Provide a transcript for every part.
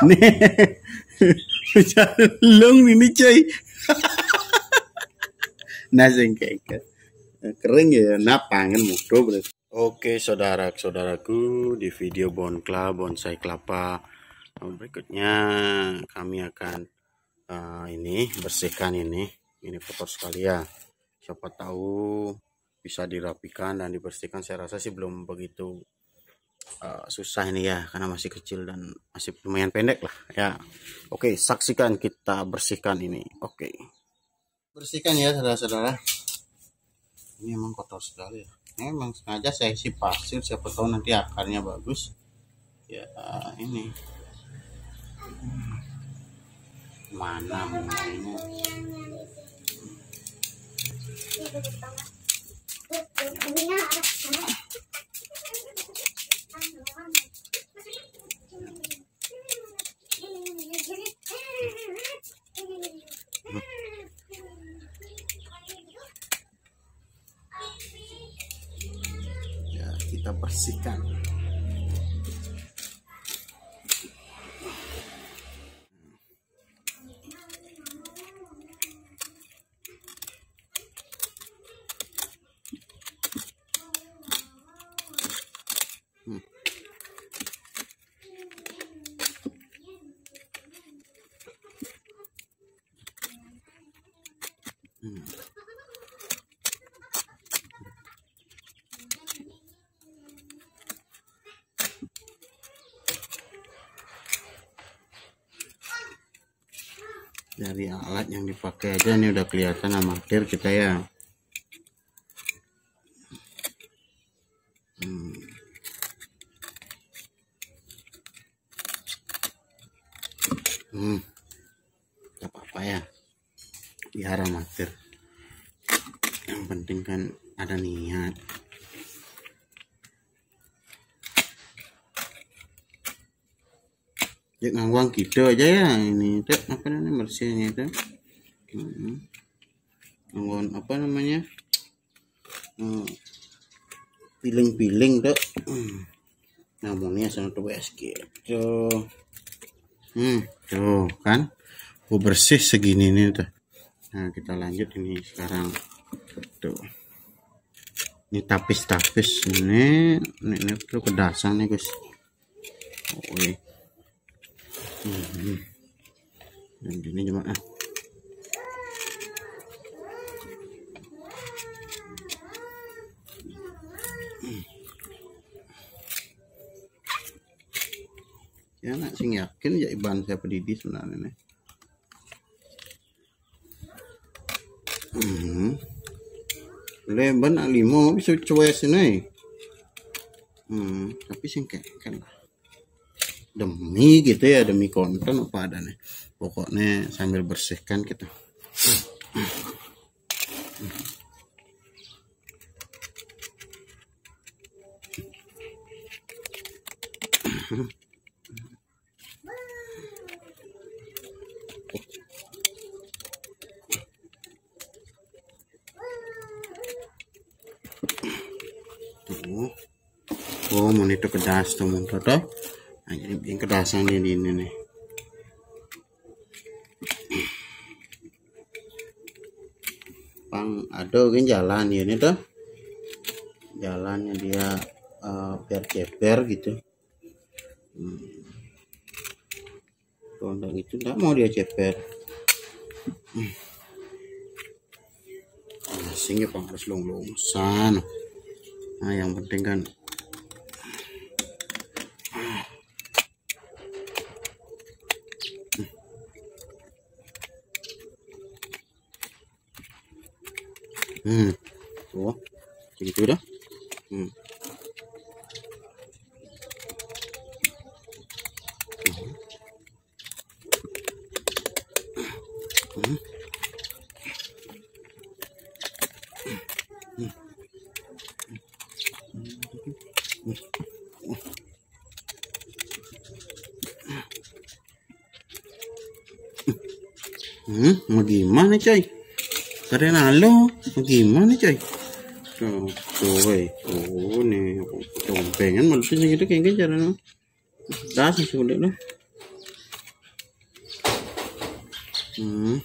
Nih, long ini coy. Nasing kayak kering ya, napangan mudo berarti. Oke, saudara-saudaraku, di video bonsai kelapa berikutnya kami akan ini bersihkan ini kotor sekali ya. Siapa tahu bisa dirapikan dan dibersihkan. Saya rasa sih belum begitu susah ini ya, karena masih kecil dan masih lumayan pendek lah ya. Oke, saksikan kita bersihkan ini. Oke, bersihkan ya saudara-saudara. Ini emang kotor sekali ya. Memang sengaja saya isi pasir, siapa tahu nanti akarnya bagus ya. Ini mana mulainya. Ya, kita bersihkan. Dari alat yang dipakai aja ini udah kelihatan amatir kita ya. Gak apa-apa ya, biar amatir. Yang penting kan ada niat. Ya ngawang gitu aja ya ini tuh apa namanya bersihnya itu. Ngawang apa namanya, piling-piling tuh. Namanya sama tuh gitu. Tuh kan, bersih segini nih tuh. Nah kita lanjut ini sekarang tuh. Ini tapis-tapis ini tuh kedasan nih guys. Dan gini cuma ya nak sing yakin ya iban saya pedidi sebenarnya nih. Leban limo bisa coba sini. Tapi sing kan demi gitu ya, demi konten apa ada nih. Pokoknya sambil bersihkan kita. Oh, mau itu kedas tuh mun tuh. Nah, jadi bikin kedasan di ini nih. Pang ada kan jalan ya ini tuh. Jalannya dia biar ceper gitu. Kalau enggak gitu enggak mau dia ceper. Asing ya pang harus long-longsan. Nah, yang penting kan tuh segitu dah. Mau gimana coy? Keren halo, mau gimana coy? Tuh, nih, pengen malusin segitu kayak caranya. Das sudah lah. Ini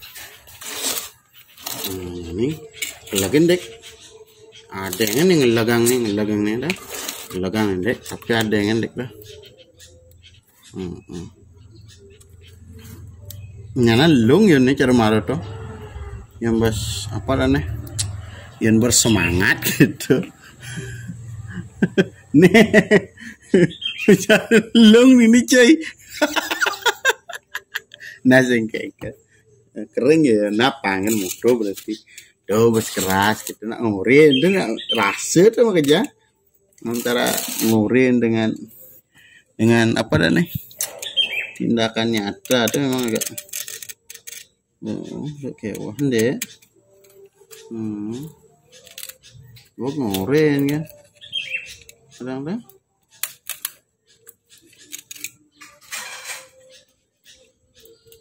lagi dek. Ada yang nih ngelagang nih dah. Ngelagang dek, tapi ada yang dek dah. Nyana lung yun nih cara marah tuh. Yang bas apa dah nih? Yang bersemangat gitu. Nih. Cara lung ini coy. Nasing kayak kering ya, napangan mudo berarti. Tuh bes keras gitu, nak ngurin itu nggak rasa tuh kerja antara ngurin dengan apa dah nih tindakan nyata tuh memang agak kayak wah deh. Gua ngurin kan kadang-kadang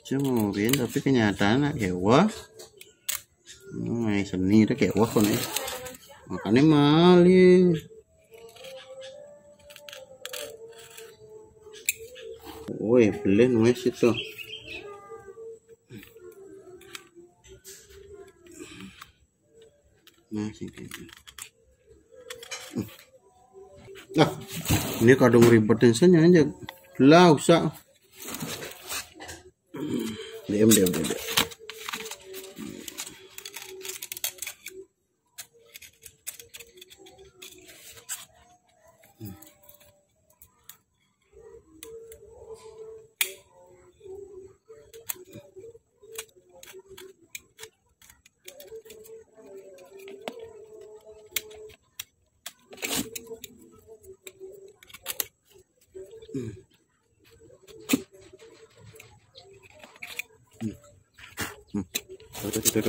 cuma ngurin tapi kenyataan kayak wah seni itu kayak wah nih makanya mali woi beli nulis itu masih nah ini kadang ribetin saja aja lah usah diam.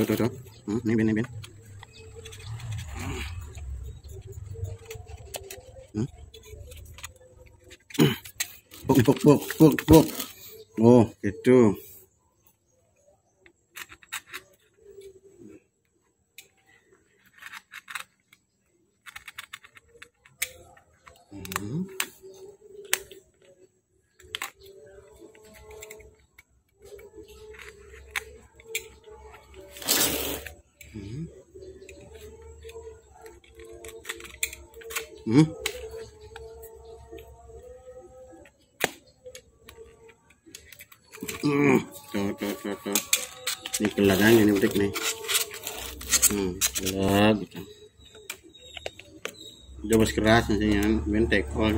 Tuh. Nih bin. Puk. Oh, gitu. Tuh. Ini kelagang ini betik nih. Kelag gitu. Udah bos keras nantinya bentek kol.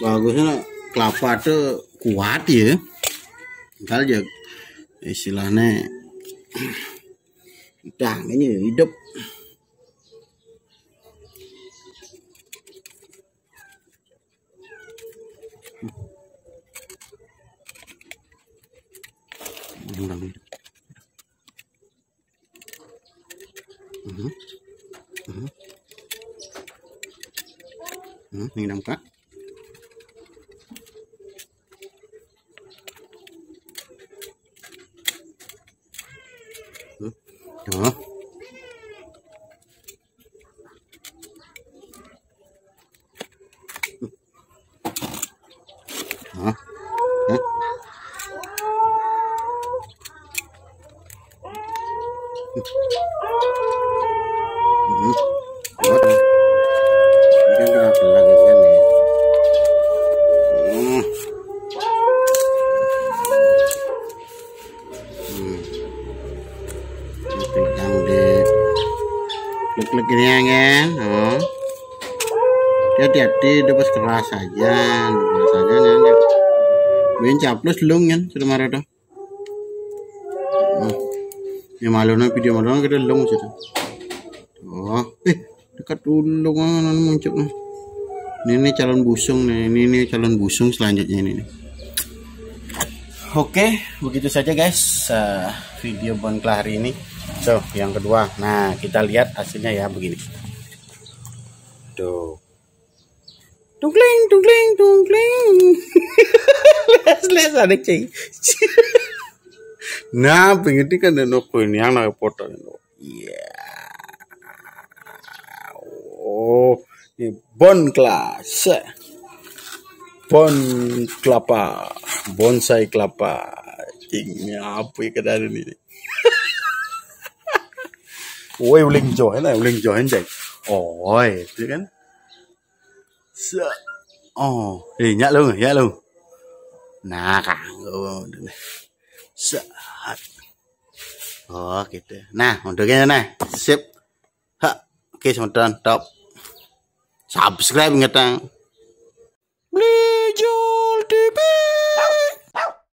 Bagusnya kelapa tuh kuat ya. Entar aja istilahnya tangannya hidup. Ini nampak. Tuh. Klik ini kan, hati-hati, dapat keras aja, nanti. Main caplos lung kan, sudah marah dah. Ya malunya video malunya kita lung situ. Oh, dekat dulu kan, muncul nih. Ini calon busung nih, ini calon busung selanjutnya ini. Oke, begitu saja guys video Bonkla hari ini. So, yang kedua, nah kita lihat hasilnya ya begini. Tuh, tungkling. Les ada cing. Nah, pengen kan nopo ini yang nak foto. Iya. Oh, ini bon kelas. Bon kelapa, bonsai kelapa. Ini apa yang kedai ini? Ôi, uling join này, uling join dậy. Ôi, thế kan? Sợ. Oh, nhả luôn, nhả luôn. Nah, càng này. Sợ. Oh, gitu. Nah, untuk ini nah, sip. Ha, oke, sebentar, top. Subscribe ngetang. Blijul TV.